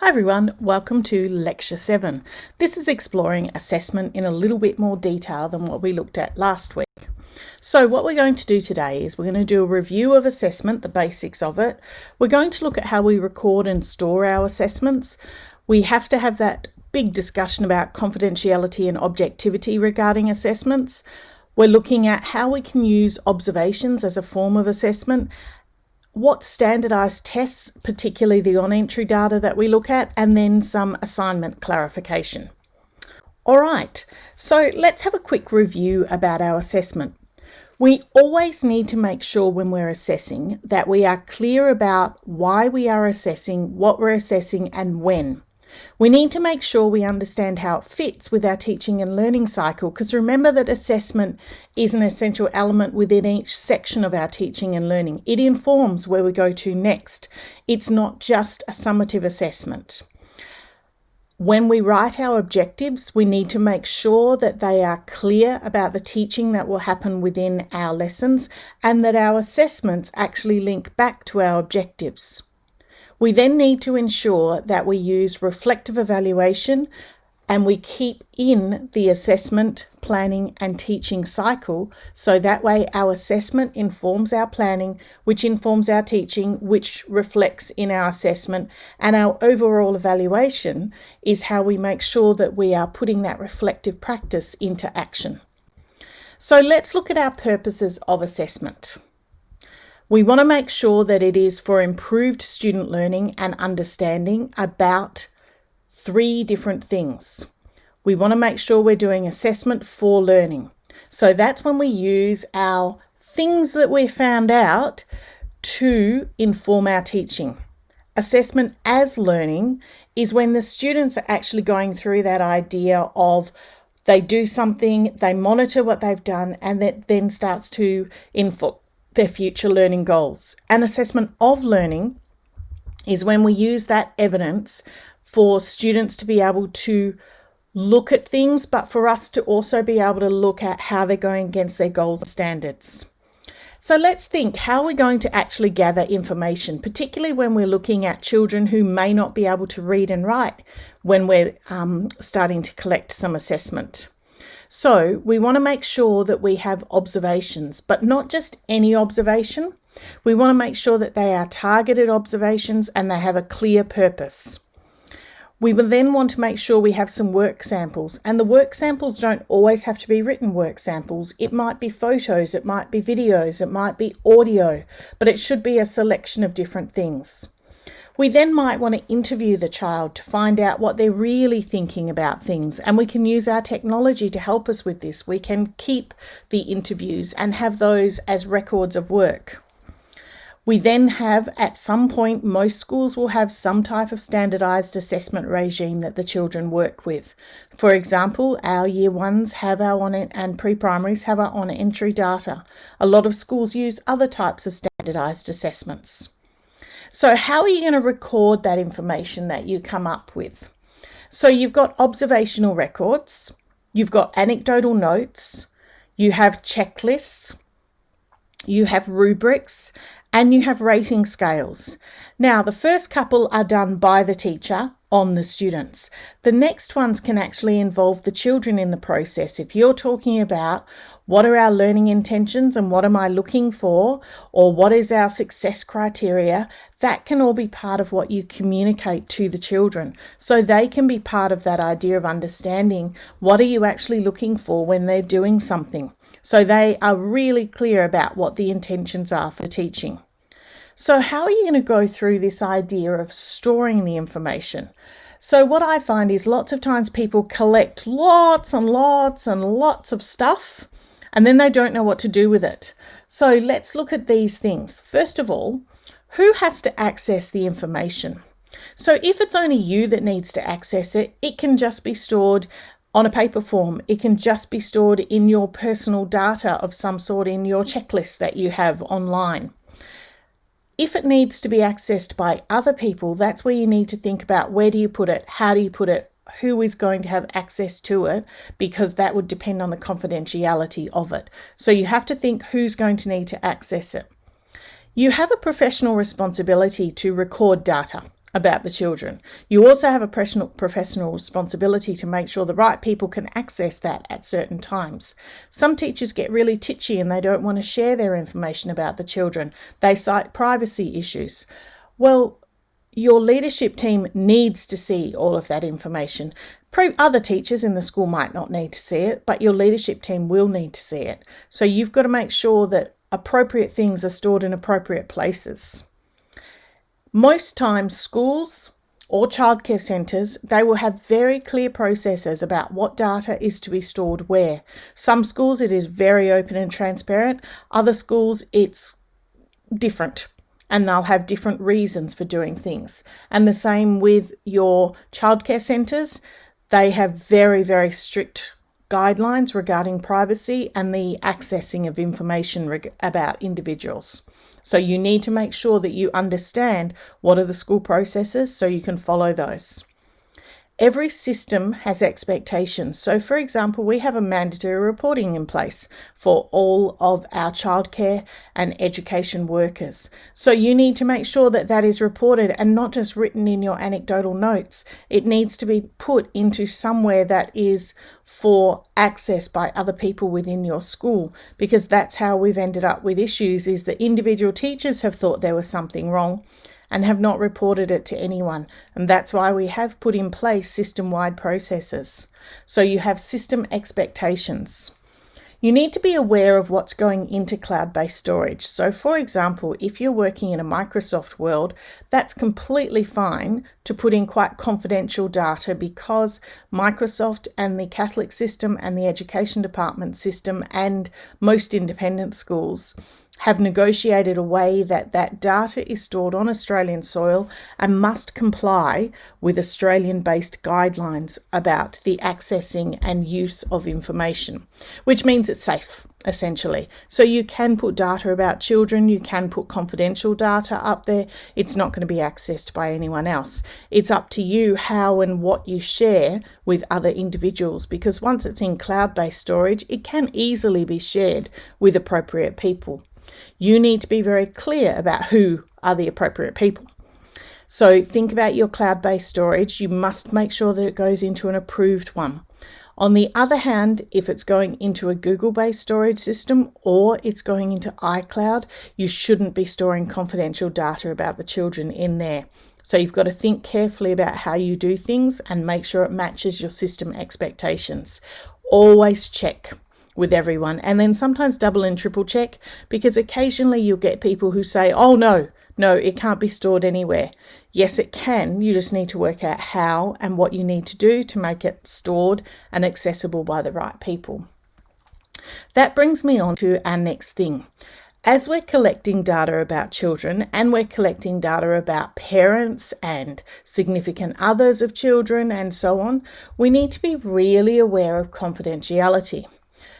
Hi everyone, welcome to Lecture 7. This is exploring assessment in a little bit more detail than what we looked at last week. So what we're going to do today is we're going to do a review of assessment, the basics of it. We're going to look at how we record and store our assessments. We have to have that big discussion about confidentiality and objectivity regarding assessments. We're looking at how we can use observations as a form of assessment, what standardised tests, particularly the on-entry data that we look at, and then some assignment clarification. All right, so let's have a quick review about our assessment. We always need to make sure when we're assessing that we are clear about why we are assessing, what we're assessing, and when. We need to make sure we understand how it fits with our teaching and learning cycle, because remember that assessment is an essential element within each section of our teaching and learning. It informs where we go to next. It's not just a summative assessment. When we write our objectives, we need to make sure that they are clear about the teaching that will happen within our lessons and that our assessments actually link back to our objectives. We then need to ensure that we use reflective evaluation and we keep in the assessment, planning and teaching cycle, so that way our assessment informs our planning, which informs our teaching, which reflects in our assessment, and our overall evaluation is how we make sure that we are putting that reflective practice into action. So let's look at our purposes of assessment. We want to make sure that it is for improved student learning and understanding about 3 different things. We want to make sure we're doing assessment for learning. So that's when we use our things that we found out to inform our teaching. Assessment as learning is when the students are actually going through that idea of they do something, they monitor what they've done, and that then starts to inform their future learning goals. An assessment of learning is when we use that evidence for students to be able to look at things, but for us to also be able to look at how they're going against their goals and standards. So let's think, how are we going to actually gather information, particularly when we're looking at children who may not be able to read and write when we're starting to collect some assessment. So we want to make sure that we have observations, but not just any observation. We want to make sure that they are targeted observations and they have a clear purpose. We will then want to make sure we have some work samples, and the work samples don't always have to be written work samples. It might be photos, it might be videos, it might be audio, but it should be a selection of different things. We then might want to interview the child to find out what they're really thinking about things, and we can use our technology to help us with this. We can keep the interviews and have those as records of work. We then have, at some point, most schools will have some type of standardised assessment regime that the children work with. For example, our year ones have our on-entry and pre-primaries have our on-entry data. A lot of schools use other types of standardised assessments. So how are you going to record that information that you come up with? So you've got observational records, you've got anecdotal notes, you have checklists, you have rubrics, and you have rating scales. Now, the first couple are done by the teacher on the students. The next ones can actually involve the children in the process. If you're talking about what are our learning intentions and what am I looking for, or what is our success criteria, that can all be part of what you communicate to the children. So they can be part of that idea of understanding what are you actually looking for when they're doing something. So they are really clear about what the intentions are for teaching. So how are you going to go through this idea of storing the information? So what I find is lots of times people collect lots and lots and lots of stuff, and then they don't know what to do with it. So let's look at these things. First of all, who has to access the information? So if it's only you that needs to access it, it can just be stored on a paper form. It can just be stored in your personal data of some sort in your checklist that you have online. If it needs to be accessed by other people, that's where you need to think about where do you put it, how do you put it, who is going to have access to it, because that would depend on the confidentiality of it. So you have to think who's going to need to access it. You have a professional responsibility to record data. about the children. You also have a professional responsibility to make sure the right people can access that at certain times. Some teachers get really titchy and they don't want to share their information about the children. They cite privacy issues. Well, your leadership team needs to see all of that information. Other teachers in the school might not need to see it, but your leadership team will need to see it. So you've got to make sure that appropriate things are stored in appropriate places. Most times schools or childcare centres, they will have very clear processes about what data is to be stored where. Some schools it is very open and transparent. Other schools it's different and they'll have different reasons for doing things. And the same with your childcare centres. They have very, very strict guidelines regarding privacy and the accessing of information about individuals. So you need to make sure that you understand what are the school processes so you can follow those. Every system has expectations. So for example, we have a mandatory reporting in place for all of our childcare and education workers. So you need to make sure that that is reported and not just written in your anecdotal notes. It needs to be put into somewhere that is for access by other people within your school, because that's how we've ended up with issues, is that individual teachers have thought there was something wrong and have not reported it to anyone. And that's why we have put in place system-wide processes. So you have system expectations. You need to be aware of what's going into cloud-based storage. So for example, if you're working in a Microsoft world, that's completely fine to put in quite confidential data, because Microsoft and the Catholic system and the education department system and most independent schools have negotiated a way that that data is stored on Australian soil and must comply with Australian-based guidelines about the accessing and use of information, which means it's safe, essentially. So you can put data about children, you can put confidential data up there. It's not going to be accessed by anyone else. It's up to you how and what you share with other individuals, because once it's in cloud-based storage, it can easily be shared with appropriate people. You need to be very clear about who are the appropriate people. So think about your cloud-based storage. You must make sure that it goes into an approved one. On the other hand, if it's going into a Google-based storage system or it's going into iCloud, you shouldn't be storing confidential data about the children in there. So you've got to think carefully about how you do things and make sure it matches your system expectations. Always check with everyone, and then sometimes double and triple check, because occasionally you'll get people who say, oh no, it can't be stored anywhere. Yes, it can. You just need to work out how and what you need to do to make it stored and accessible by the right people. That brings me on to our next thing. As we're collecting data about children and we're collecting data about parents and significant others of children and so on, we need to be really aware of confidentiality.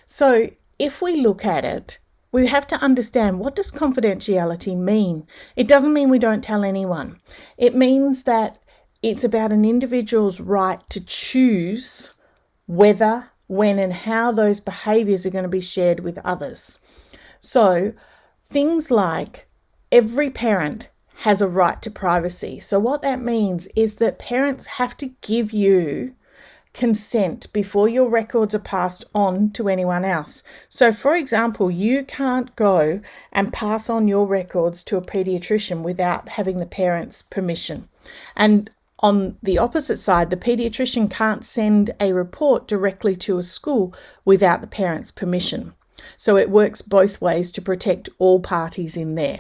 So if we look at it, we have to understand, what does confidentiality mean? It doesn't mean we don't tell anyone. It means that it's about an individual's right to choose whether, when and how those behaviours are going to be shared with others. So things like every parent has a right to privacy. So what that means is that parents have to give you consent before your records are passed on to anyone else. So for example, you can't go and pass on your records to a paediatrician without having the parents' permission. And on the opposite side, the paediatrician can't send a report directly to a school without the parents' permission. So it works both ways to protect all parties in there.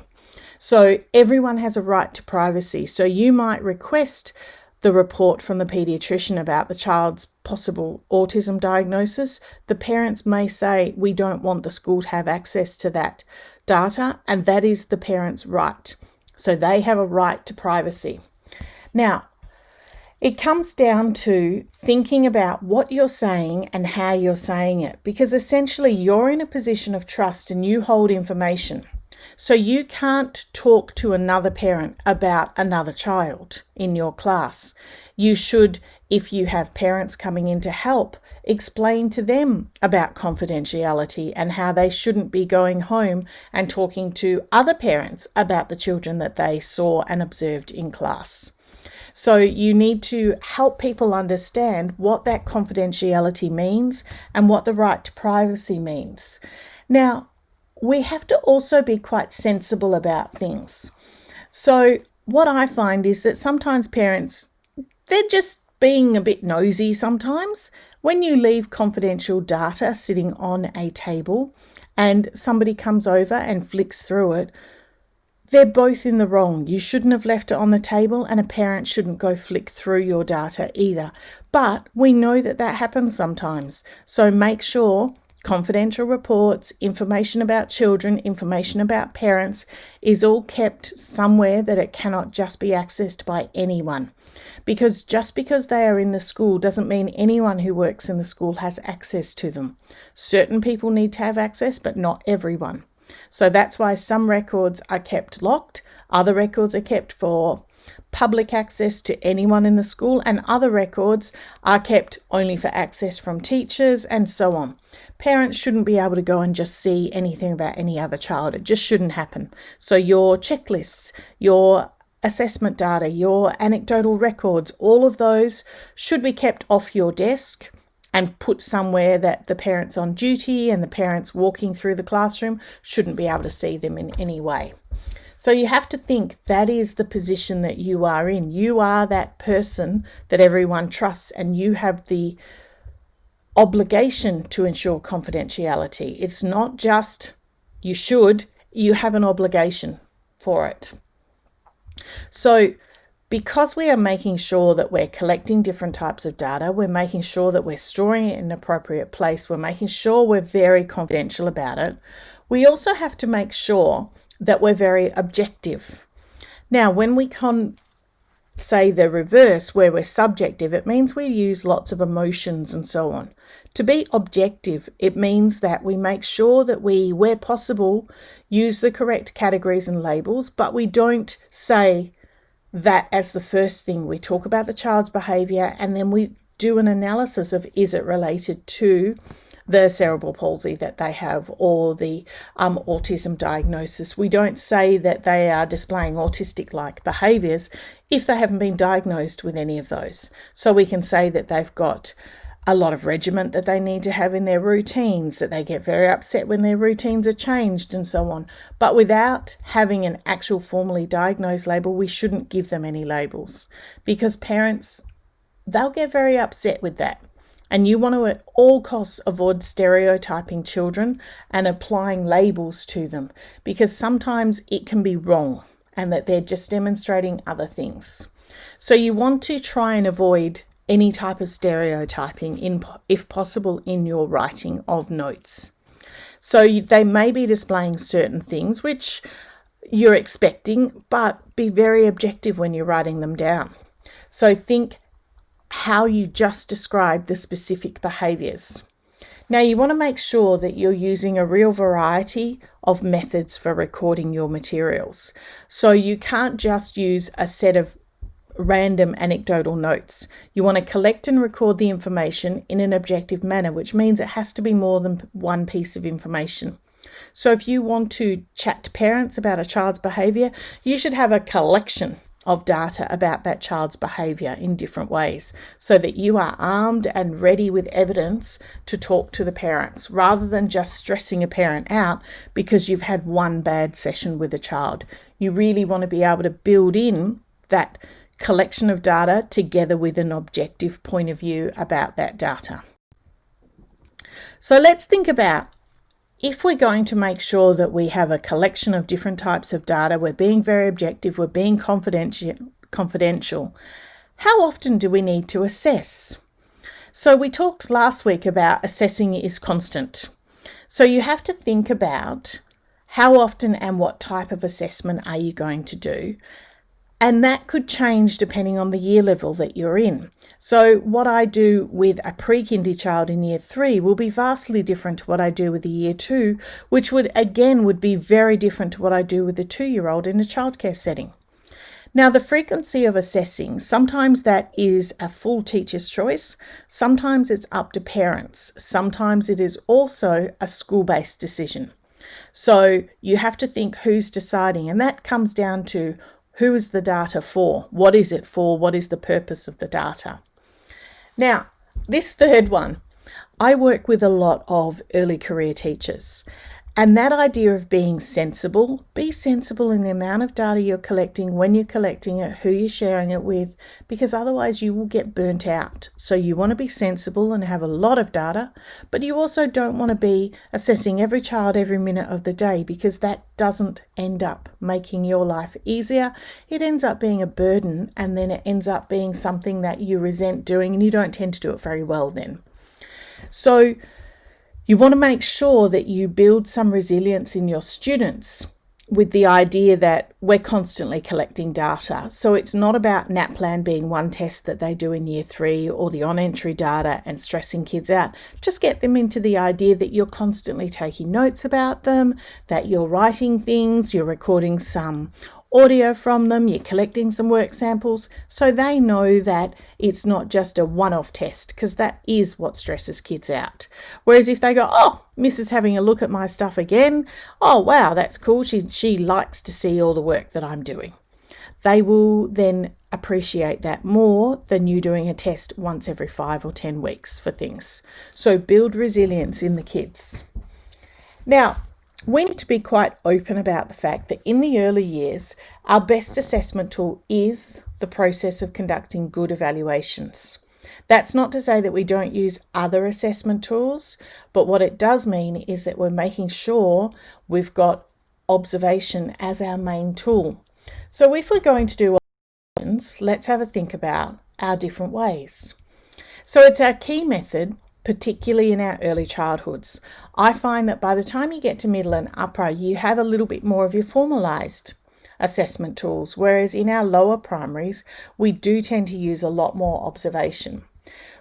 So everyone has a right to privacy. So you might request the report from the paediatrician about the child's possible autism diagnosis. The parents may say, we don't want the school to have access to that data, and that is the parent's right. So they have a right to privacy. Now, it comes down to thinking about what you're saying and how you're saying it, because essentially you're in a position of trust and you hold information. So you can't talk to another parent about another child in your class. You should, if you have parents coming in to help, explain to them about confidentiality and how they shouldn't be going home and talking to other parents about the children that they saw and observed in class. So you need to help people understand what that confidentiality means and what the right to privacy means. Now, we have to also be quite sensible about things. So what I find is that sometimes parents, they're just being a bit nosy sometimes. When you leave confidential data sitting on a table and somebody comes over and flicks through it, they're both in the wrong. You shouldn't have left it on the table, and a parent shouldn't go flick through your data either. But we know that that happens sometimes. So make sure confidential reports, information about children, information about parents is all kept somewhere that it cannot just be accessed by anyone. Because just because they are in the school doesn't mean anyone who works in the school has access to them. Certain people need to have access, but not everyone. So that's why some records are kept locked, other records are kept for public access to anyone in the school, and other records are kept only for access from teachers and so on. Parents shouldn't be able to go and just see anything about any other child. It just shouldn't happen. So your checklists, your assessment data, your anecdotal records, all of those should be kept off your desk and put somewhere that the parents on duty and the parents walking through the classroom shouldn't be able to see them in any way. So you have to think that is the position that you are in. You are that person that everyone trusts, and you have the obligation to ensure confidentiality. It's not just you should, you have an obligation for it. So because we are making sure that we're collecting different types of data, we're making sure that we're storing it in an appropriate place, we're making sure we're very confidential about it, we also have to make sure that we're very objective. Now, when we say the reverse, where we're subjective, it means we use lots of emotions and so on. To be objective, it means that we make sure that we, where possible, use the correct categories and labels, but we don't say that as the first thing. We talk about the child's behaviour and then we do an analysis of, is it related to the cerebral palsy that they have or the autism diagnosis. We don't say that they are displaying autistic-like behaviours if they haven't been diagnosed with any of those. So we can say that they've got a lot of regiment that they need to have in their routines, that they get very upset when their routines are changed and so on. But without having an actual formally diagnosed label, we shouldn't give them any labels because parents, they'll get very upset with that. And you want to at all costs avoid stereotyping children and applying labels to them because sometimes it can be wrong and that they're just demonstrating other things. So you want to try and avoid any type of stereotyping, if possible, in your writing of notes. So they may be displaying certain things which you're expecting, but be very objective when you're writing them down. So think how you just described the specific behaviours. Now you want to make sure that you're using a real variety of methods for recording your materials. So you can't just use a set of random anecdotal notes. You want to collect and record the information in an objective manner, which means it has to be more than one piece of information. So if you want to chat to parents about a child's behaviour, you should have a collection of data about that child's behaviour in different ways so that you are armed and ready with evidence to talk to the parents rather than just stressing a parent out because you've had one bad session with a child. You really want to be able to build in that collection of data together with an objective point of view about that data. So let's think about if we're going to make sure that we have a collection of different types of data, we're being very objective, we're being confidential, how often do we need to assess? So we talked last week about assessing is constant. So you have to think about how often and what type of assessment are you going to do? And that could change depending on the year level that you're in. So what I do with a pre-kindy child in year 3 will be vastly different to what I do with a year 2, which would be very different to what I do with a 2-year-old in a childcare setting. Now, the frequency of assessing, sometimes that is a full teacher's choice, sometimes it's up to parents, sometimes it is also a school-based decision. So you have to think who's deciding, and that comes down to Who is the data for? What is it for? What is the purpose of the data? Now, this third one, I work with a lot of early career teachers. And that idea of being sensible, be sensible in the amount of data you're collecting, when you're collecting it, who you're sharing it with, because otherwise you will get burnt out. So you want to be sensible and have a lot of data, but you also don't want to be assessing every child every minute of the day, because that doesn't end up making your life easier. It ends up being a burden, and then it ends up being something that you resent doing, and you don't tend to do it very well then. So you want to make sure that you build some resilience in your students with the idea that we're constantly collecting data. So it's not about NAPLAN being one test that they do in year 3 or the on-entry data and stressing kids out. Just get them into the idea that you're constantly taking notes about them, that you're writing things, you're recording some audio from them, you're collecting some work samples, so they know that it's not just a one-off test, because that is what stresses kids out. Whereas if they go, oh, Miss is having a look at my stuff again, oh wow, that's cool, she likes to see all the work that I'm doing. They will then appreciate that more than you doing a test once every 5 or 10 weeks for things. So build resilience in the kids. Now, we need to be quite open about the fact that in the early years, our best assessment tool is the process of conducting good evaluations. That's not to say that we don't use other assessment tools, but what it does mean is that we're making sure we've got observation as our main tool. So if we're going to do observations, let's have a think about our different ways. So it's our key method, particularly in our early childhoods. I find that by the time you get to middle and upper, you have a little bit more of your formalised assessment tools, whereas in our lower primaries, we do tend to use a lot more observation.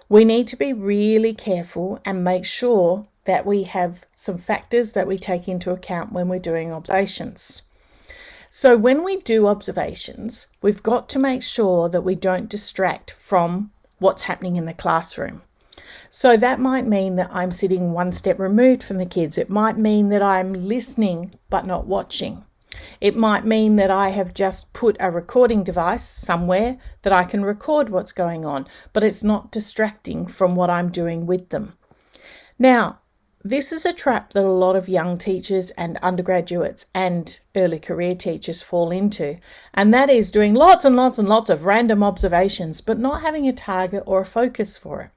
We need to be really careful and make sure that we have some factors that we take into account when we're doing observations. So when we do observations, we've got to make sure that we don't distract from what's happening in the classroom. So that might mean that I'm sitting one step removed from the kids. It might mean that I'm listening but not watching. It might mean that I have just put a recording device somewhere that I can record what's going on, but it's not distracting from what I'm doing with them. Now, this is a trap that a lot of young teachers and undergraduates and early career teachers fall into, and that is doing lots and lots and lots of random observations, but not having a target or a focus for it.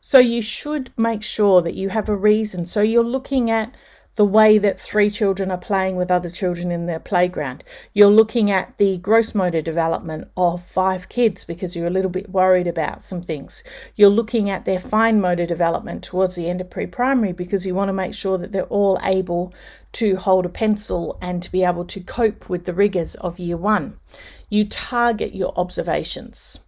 So you should make sure that you have a reason. So you're looking at the way that 3 children are playing with other children in their playground. You're looking at the gross motor development of 5 kids because you're a little bit worried about some things. You're looking at their fine motor development towards the end of pre-primary because you want to make sure that they're all able to hold a pencil and to be able to cope with the rigours of year 1. You target your observations.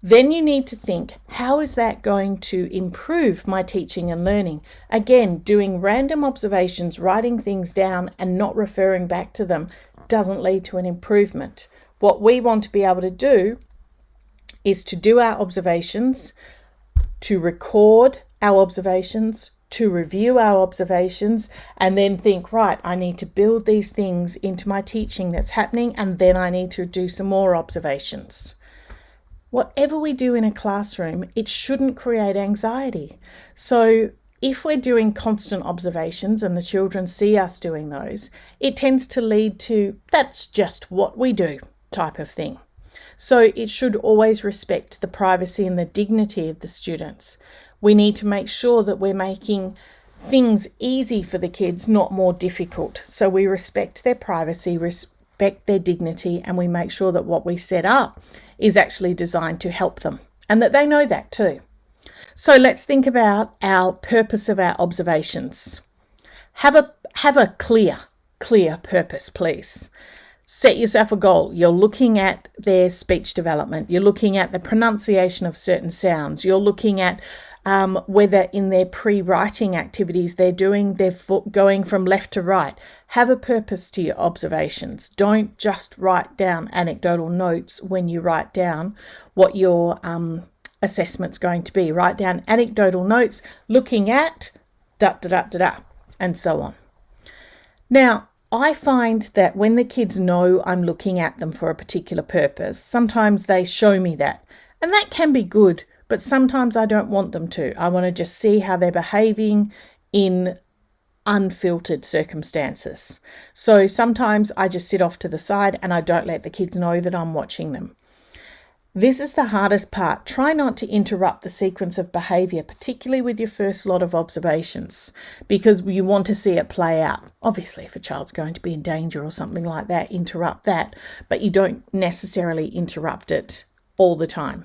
Then you need to think, how is that going to improve my teaching and learning? Again, doing random observations, writing things down and not referring back to them doesn't lead to an improvement. What we want to be able to do is to do our observations, to record our observations, to review our observations, and then think, right, I need to build these things into my teaching that's happening, and then I need to do some more observations. Whatever we do in a classroom, it shouldn't create anxiety. So if we're doing constant observations and the children see us doing those, it tends to lead to that's just what we do type of thing. So it should always respect the privacy and the dignity of the students. We need to make sure that we're making things easy for the kids, not more difficult. So we respect their privacy, respect their dignity, and we make sure that what we set up is actually designed to help them and that they know that too. So let's think about our purpose of our observations. Have a clear purpose, please. Set yourself a goal. You're looking at their speech development. You're looking at the pronunciation of certain sounds. You're looking at whether in their pre-writing activities they're going from left to right. Have a purpose to your observations. Don't just write down anecdotal notes when you write down what your assessment's going to be. Write down anecdotal notes looking at and so on. Now, I find that when the kids know I'm looking at them for a particular purpose, sometimes they show me that. And that can be good, but sometimes I don't want them to. I want to just see how they're behaving in unfiltered circumstances. So sometimes I just sit off to the side and I don't let the kids know that I'm watching them. This is the hardest part. Try not to interrupt the sequence of behaviour, particularly with your first lot of observations, because you want to see it play out. Obviously, if a child's going to be in danger or something like that, interrupt that, but you don't necessarily interrupt it all the time.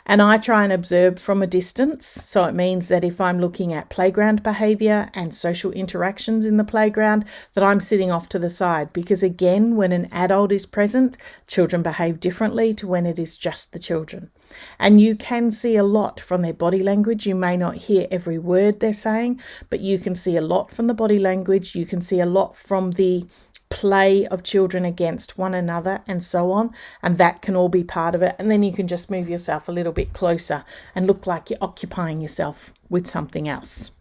And I try and observe from a distance. So it means that if I'm looking at playground behaviour and social interactions in the playground, that I'm sitting off to the side. Because again, when an adult is present, children behave differently to when it is just the children. And you can see a lot from their body language. You may not hear every word they're saying, but you can see a lot from the body language. You can see a lot from the play of children against one another and so on, and that can all be part of it. And then you can just move yourself a little bit closer and look like you're occupying yourself with something else.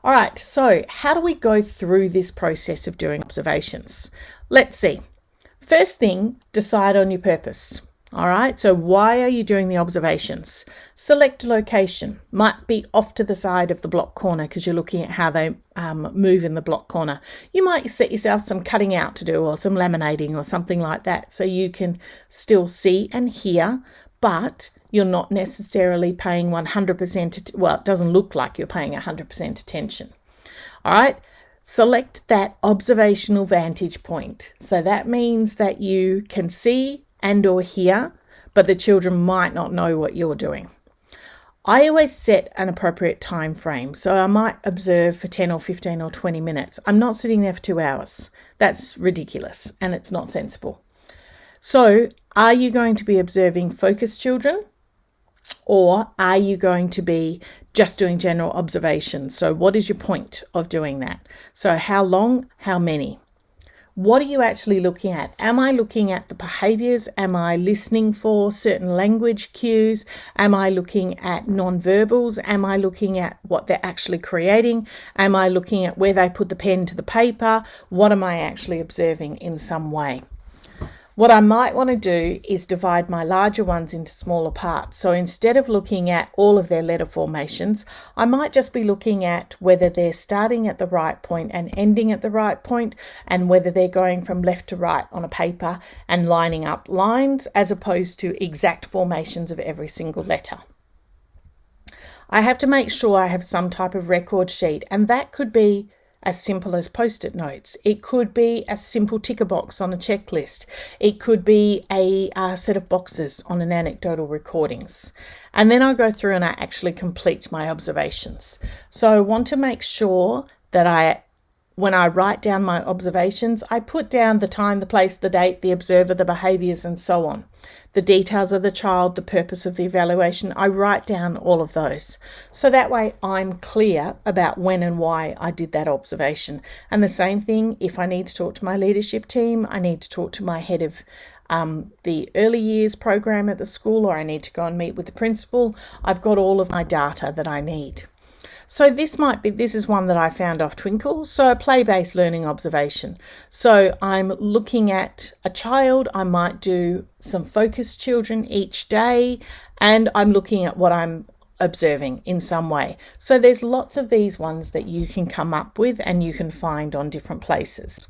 All right, so how do we go through this process of doing observations? Let's see. First thing, decide on your purpose. All right, so why are you doing the observations? Select a location. Might be off to the side of the block corner because you're looking at how they move in the block corner. You might set yourself some cutting out to do or some laminating or something like that so you can still see and hear, but you're not necessarily paying 100%, well, it doesn't look like you're paying 100% attention. All right. Select that observational vantage point. So that means that you can see and or hear, but the children might not know what you're doing. I always set an appropriate time frame. So I might observe for 10 or 15 or 20 minutes. I'm not sitting there for 2 hours. That's ridiculous and it's not sensible. So are you going to be observing focused children, or are you going to be just doing general observations? So what is your point of doing that? So how long, how many? What are you actually looking at? Am I looking at the behaviours? Am I listening for certain language cues? Am I looking at non-verbals? Am I looking at what they're actually creating? Am I looking at where they put the pen to the paper? What am I actually observing in some way? What I might want to do is divide my larger ones into smaller parts. So instead of looking at all of their letter formations, I might just be looking at whether they're starting at the right point and ending at the right point, and whether they're going from left to right on a paper and lining up lines as opposed to exact formations of every single letter. I have to make sure I have some type of record sheet, and that could be as simple as post-it notes. It could be a simple ticker box on a checklist. It could be a set of boxes on an anecdotal recordings. And then I go through and I actually complete my observations. So I want to make sure that when I write down my observations, I put down the time, the place, the date, the observer, the behaviours, and so on. The details of the child, the purpose of the evaluation, I write down all of those. So that way I'm clear about when and why I did that observation. And the same thing, if I need to talk to my leadership team, I need to talk to my head of the early years program at the school, or I need to go and meet with the principal, I've got all of my data that I need. So this is one that I found off Twinkle. So a play-based learning observation. So I'm looking at a child, I might do some focused children each day, and I'm looking at what I'm observing in some way. So there's lots of these ones that you can come up with and you can find on different places.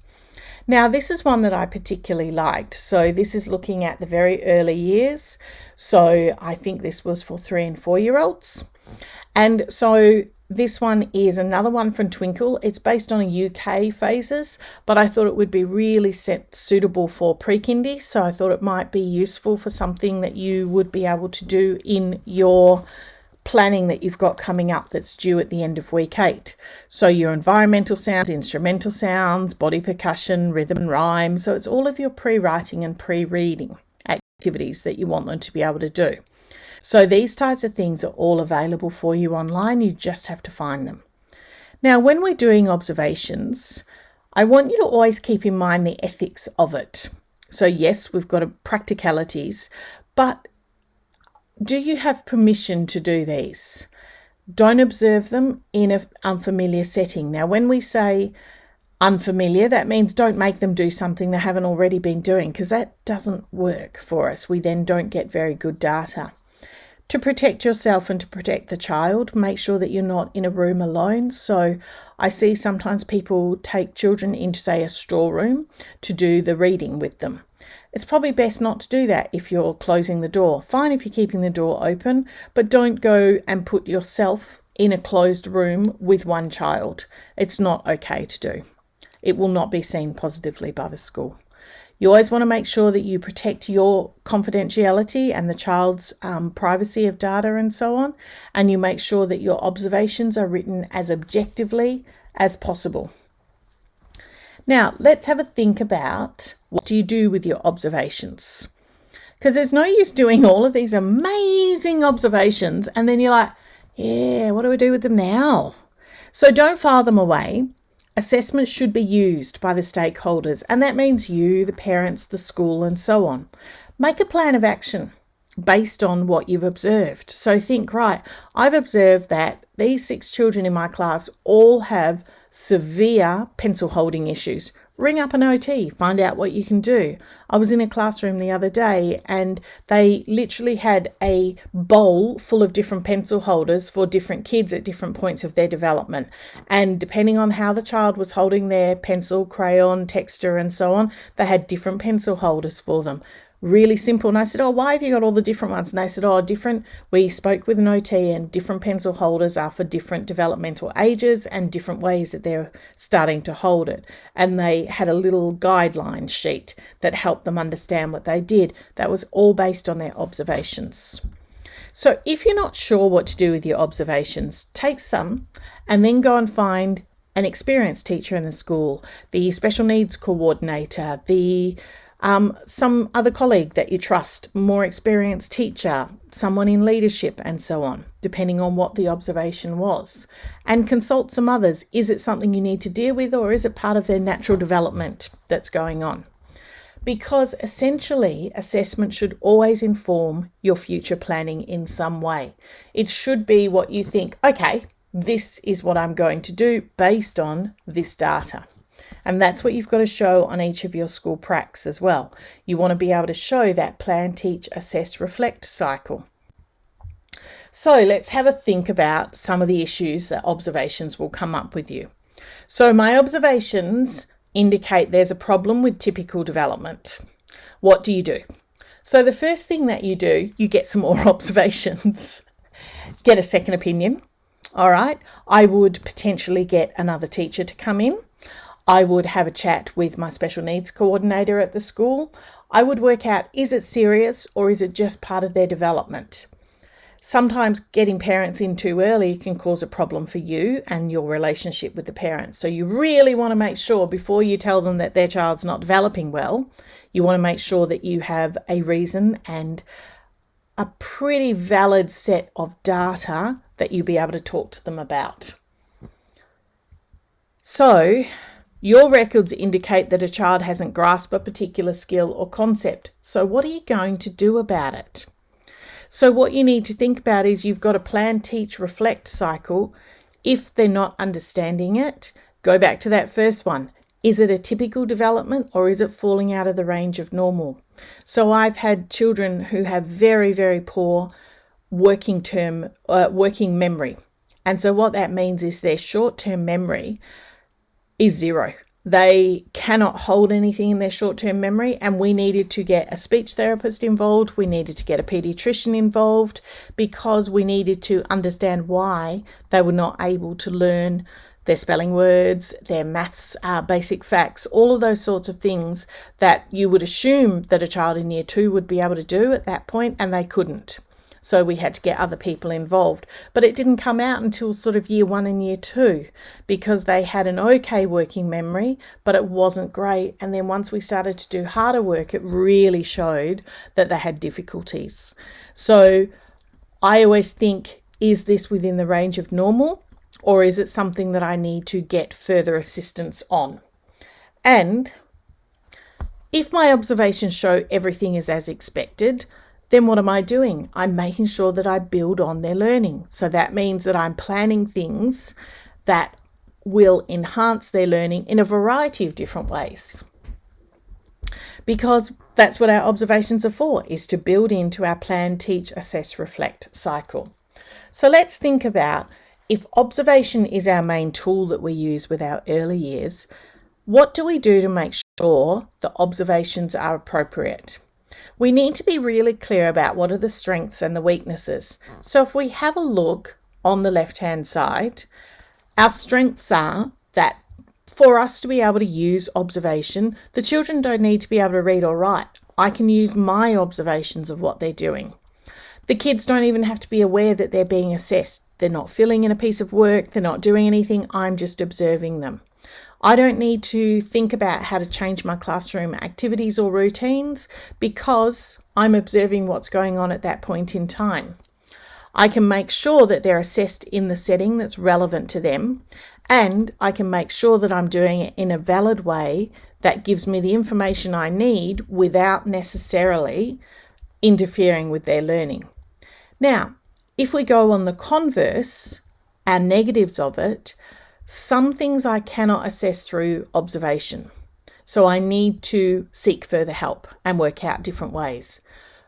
Now, this is one that I particularly liked. So this is looking at the very early years. So I think this was for 3 and 4 year olds. And so this one is another one from Twinkle. It's based on a UK phases, but I thought it would be really suitable for pre-kindy. So I thought it might be useful for something that you would be able to do in your planning that you've got coming up that's due at the end of week 8. So your environmental sounds, instrumental sounds, body percussion, rhythm and rhyme. So it's all of your pre-writing and pre-reading activities that you want them to be able to do. So these types of things are all available for you online. You just have to find them. Now, when we're doing observations, I want you to always keep in mind the ethics of it. So yes, we've got practicalities, but do you have permission to do these? Don't observe them in an unfamiliar setting. Now, when we say unfamiliar, that means don't make them do something they haven't already been doing, because that doesn't work for us. We then don't get very good data. To protect yourself and to protect the child, make sure that you're not in a room alone. So I see sometimes people take children into, say, a straw room to do the reading with them. It's probably best not to do that if you're closing the door. Fine if you're keeping the door open, but don't go and put yourself in a closed room with one child. It's not okay to do. It will not be seen positively by the school. You always want to make sure that you protect your confidentiality and the child's privacy of data and so on, and you make sure that your observations are written as objectively as possible. Now, let's have a think about what do you do with your observations? Because there's no use doing all of these amazing observations and then you're like, yeah, what do we do with them now? So don't file them away. Assessment should be used by the stakeholders, and that means you, the parents, the school, and so on. Make a plan of action based on what you've observed. So think, right, I've observed that these 6 children in my class all have severe pencil holding issues. Ring up an OT, find out what you can do. I was in a classroom the other day and they literally had a bowl full of different pencil holders for different kids at different points of their development. And depending on how the child was holding their pencil, crayon, texture and so on, they had different pencil holders for them. Really simple. And I said, oh, why have you got all the different ones? And they said, oh, different. We spoke with an OT and different pencil holders are for different developmental ages and different ways that they're starting to hold it. And they had a little guideline sheet that helped them understand what they did. That was all based on their observations. So if you're not sure what to do with your observations, take some and then go and find an experienced teacher in the school, the special needs coordinator, some other colleague that you trust, more experienced teacher, someone in leadership and so on, depending on what the observation was. And consult some others. Is it something you need to deal with, or is it part of their natural development that's going on? Because essentially assessment should always inform your future planning in some way. It should be what you think, okay, this is what I'm going to do based on this data. And that's what you've got to show on each of your school pracs as well. You want to be able to show that plan, teach, assess, reflect cycle. So let's have a think about some of the issues that observations will come up with you. So my observations indicate there's a problem with typical development. What do you do? So the first thing that you do, you get some more observations. Get a second opinion. All right. I would potentially get another teacher to come in. I would have a chat with my special needs coordinator at the school. I would work out, is it serious or is it just part of their development? Sometimes getting parents in too early can cause a problem for you and your relationship with the parents. So you really want to make sure before you tell them that their child's not developing well, you want to make sure that you have a reason and a pretty valid set of data that you'll be able to talk to them about. So your records indicate that a child hasn't grasped a particular skill or concept. So what are you going to do about it? So what you need to think about is you've got a plan, teach, reflect cycle. If they're not understanding it, go back to that first one. Is it a typical development or is it falling out of the range of normal? So I've had children who have very, very poor working memory. And so what that means is their short-term memory is 0. They cannot hold anything in their short-term memory, and we needed to get a speech therapist involved. We needed to get a pediatrician involved because we needed to understand why they were not able to learn their spelling words, their maths, basic facts, all of those sorts of things that you would assume that a child in year 2 would be able to do at that point, and they couldn't. So we had to get other people involved. But it didn't come out until sort of year 1 and year 2 because they had an okay working memory, but it wasn't great. And then once we started to do harder work, it really showed that they had difficulties. So I always think, is this within the range of normal, or is it something that I need to get further assistance on? And if my observations show everything is as expected, then what am I doing? I'm making sure that I build on their learning. So that means that I'm planning things that will enhance their learning in a variety of different ways. Because that's what our observations are for, is to build into our plan, teach, assess, reflect cycle. So let's think about, if observation is our main tool that we use with our early years, what do we do to make sure the observations are appropriate? We need to be really clear about what are the strengths and the weaknesses. So if we have a look on the left-hand side, our strengths are that for us to be able to use observation, the children don't need to be able to read or write. I can use my observations of what they're doing. The kids don't even have to be aware that they're being assessed. They're not filling in a piece of work. They're not doing anything. I'm just observing them. I don't need to think about how to change my classroom activities or routines because I'm observing what's going on at that point in time. I can make sure that they're assessed in the setting that's relevant to them, and I can make sure that I'm doing it in a valid way that gives me the information I need without necessarily interfering with their learning. Now, if we go on the converse, our negatives of it, some things I cannot assess through observation. So I need to seek further help and work out different ways.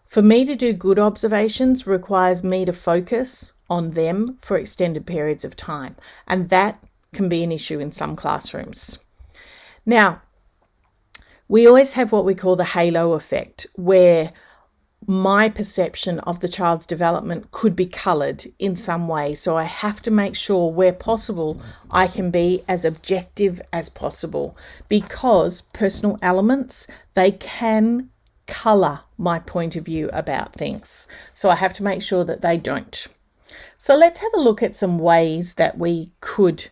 For me to do good observations requires me to focus on them for extended periods of time, and that can be an issue in some classrooms. Now, we always have what we call the halo effect, where my perception of the child's development could be coloured in some way. So I have to make sure where possible I can be as objective as possible, because personal elements, they can colour my point of view about things. So I have to make sure that they don't. So let's have a look at some ways that we could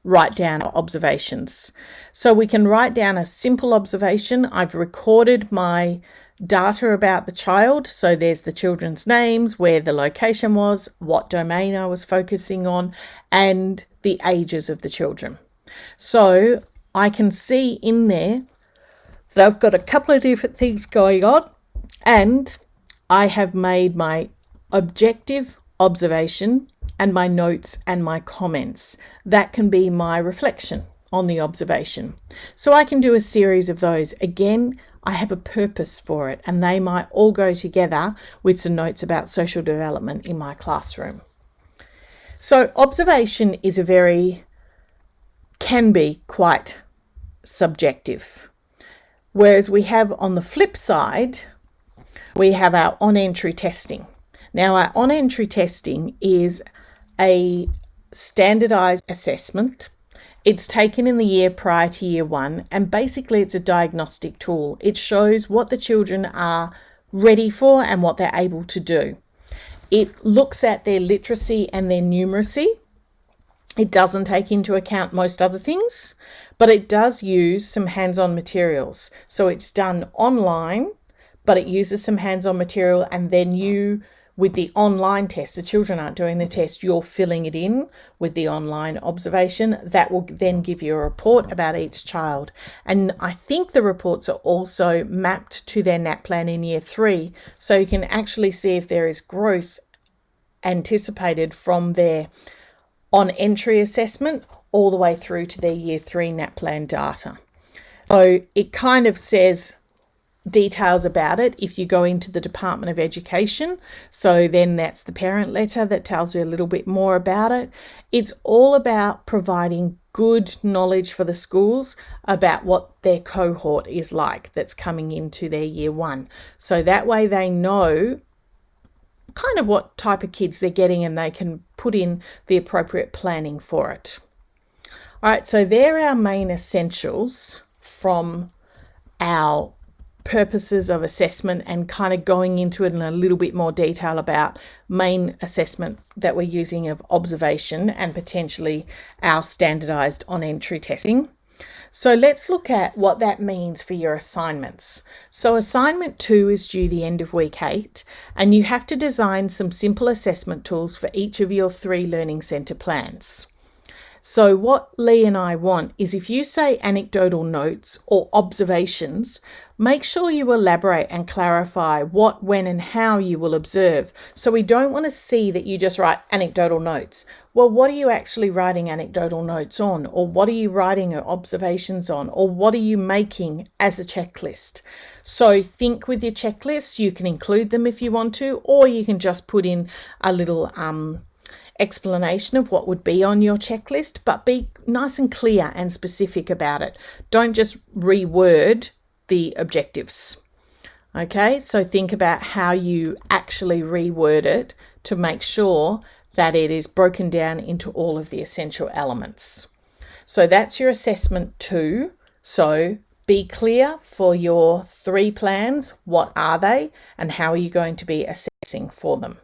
write down our observations. So we can write down a simple observation. I've recorded my data about the child. So there's the children's names, where the location was, what domain I was focusing on, and the ages of the children. So I can see in there that I've got a couple of different things going on, and I have made my objective observation and my notes and my comments. That can be my reflection on the observation. So I can do a series of those. Again, I have a purpose for it, and they might all go together with some notes about social development in my classroom. So observation can be quite subjective. Whereas we have on the flip side, we have our on-entry testing. Now, our on-entry testing is a standardised assessment. It's taken in the year prior to year one, and basically it's a diagnostic tool. It shows what the children are ready for and what they're able to do. It looks at their literacy and their numeracy. It doesn't take into account most other things, but it does use some hands-on materials. So it's done online, but it uses some hands-on material, and then with the online test, the children aren't doing the test, you're filling it in with the online observation. That will then give you a report about each child. And I think the reports are also mapped to their NAP plan in year 3, so you can actually see if there is growth anticipated from their on-entry assessment all the way through to their year 3 NAP plan data. So it kind of says details about it if you go into the Department of Education. So then that's the parent letter that tells you a little bit more about it. It's all about providing good knowledge for the schools about what their cohort is like that's coming into their year 1. So that way they know kind of what type of kids they're getting, and they can put in the appropriate planning for it. All right, so they're our main essentials from our purposes of assessment, and kind of going into it in a little bit more detail about main assessment that we're using of observation and potentially our standardized on-entry testing. So let's look at what that means for your assignments. So assignment 2 is due the end of week 8, and you have to design some simple assessment tools for each of your 3 learning centre plans. So what Lee and I want is, if you say anecdotal notes or observations, make sure you elaborate and clarify what, when and how you will observe. So we don't want to see that you just write anecdotal notes. Well, what are you actually writing anecdotal notes on? Or what are you writing observations on? Or what are you making as a checklist? So think with your checklists. You can include them if you want to, or you can just put in a little explanation of what would be on your checklist, but be nice and clear and specific about it. Don't just reword the objectives. Okay, so think about how you actually reword it to make sure that it is broken down into all of the essential elements. So that's your assessment 2. So be clear for your 3 plans. What are they and how are you going to be assessing for them?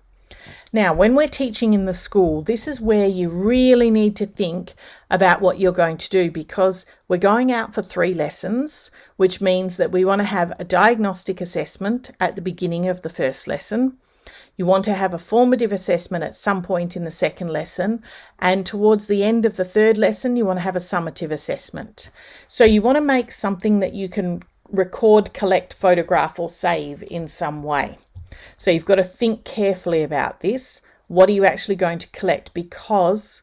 Now, when we're teaching in the school, this is where you really need to think about what you're going to do, because we're going out for 3 lessons, which means that we want to have a diagnostic assessment at the beginning of the first lesson. You want to have a formative assessment at some point in the second lesson, and towards the end of the 3rd lesson, you want to have a summative assessment. So you want to make something that you can record, collect, photograph, or save in some way. So you've got to think carefully about this. What are you actually going to collect? Because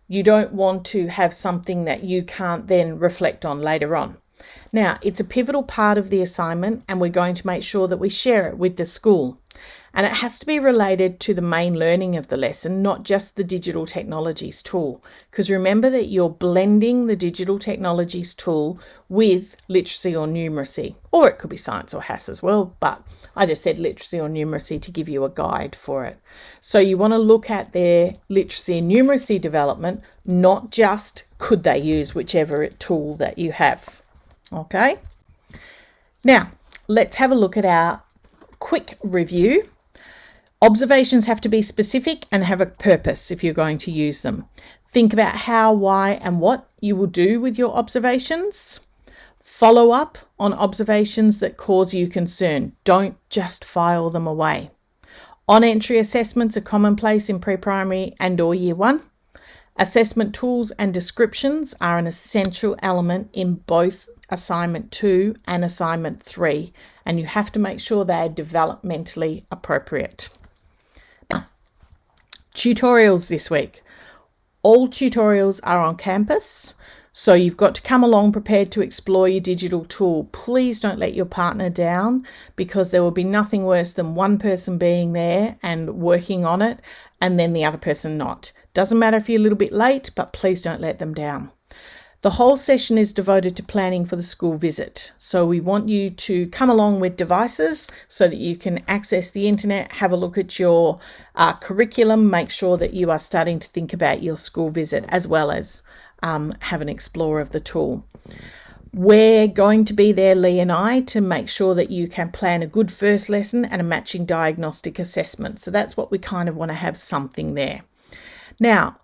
you don't want to have something that you can't then reflect on later on. Now, it's a pivotal part of the assignment, and we're going to make sure that we share it with the school. And it has to be related to the main learning of the lesson, not just the digital technologies tool. Because remember that you're blending the digital technologies tool with literacy or numeracy, or it could be science or HASS as well, but I just said literacy or numeracy to give you a guide for it. So you want to look at their literacy and numeracy development, not just could they use whichever tool that you have. Okay. Now, let's have a look at our quick review. Observations have to be specific and have a purpose if you're going to use them. Think about how, why, and what you will do with your observations. Follow up on observations that cause you concern. Don't just file them away. On-entry assessments are commonplace in pre-primary and/or Year 1. Assessment tools and descriptions are an essential element in both Assignment 2 and Assignment 3, and you have to make sure they are developmentally appropriate. Tutorials this week. All tutorials are on campus, so you've got to come along prepared to explore your digital tool. Please don't let your partner down, because there will be nothing worse than one person being there and working on it and then the other person not. Doesn't matter if you're a little bit late, but please don't let them down. The whole session is devoted to planning for the school visit. So we want you to come along with devices so that you can access the internet, have a look at your curriculum, make sure that you are starting to think about your school visit, as well as have an explore of the tool. We're going to be there, Lee and I, to make sure that you can plan a good first lesson and a matching diagnostic assessment. So that's what we kind of want to have something there. Now,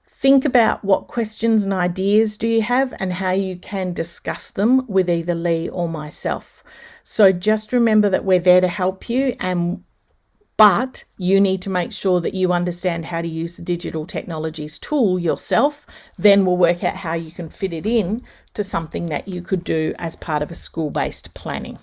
think about what questions and ideas do you have and how you can discuss them with either Lee or myself. So just remember that we're there to help you, but you need to make sure that you understand how to use the digital technologies tool yourself. Then we'll work out how you can fit it in to something that you could do as part of a school-based planning.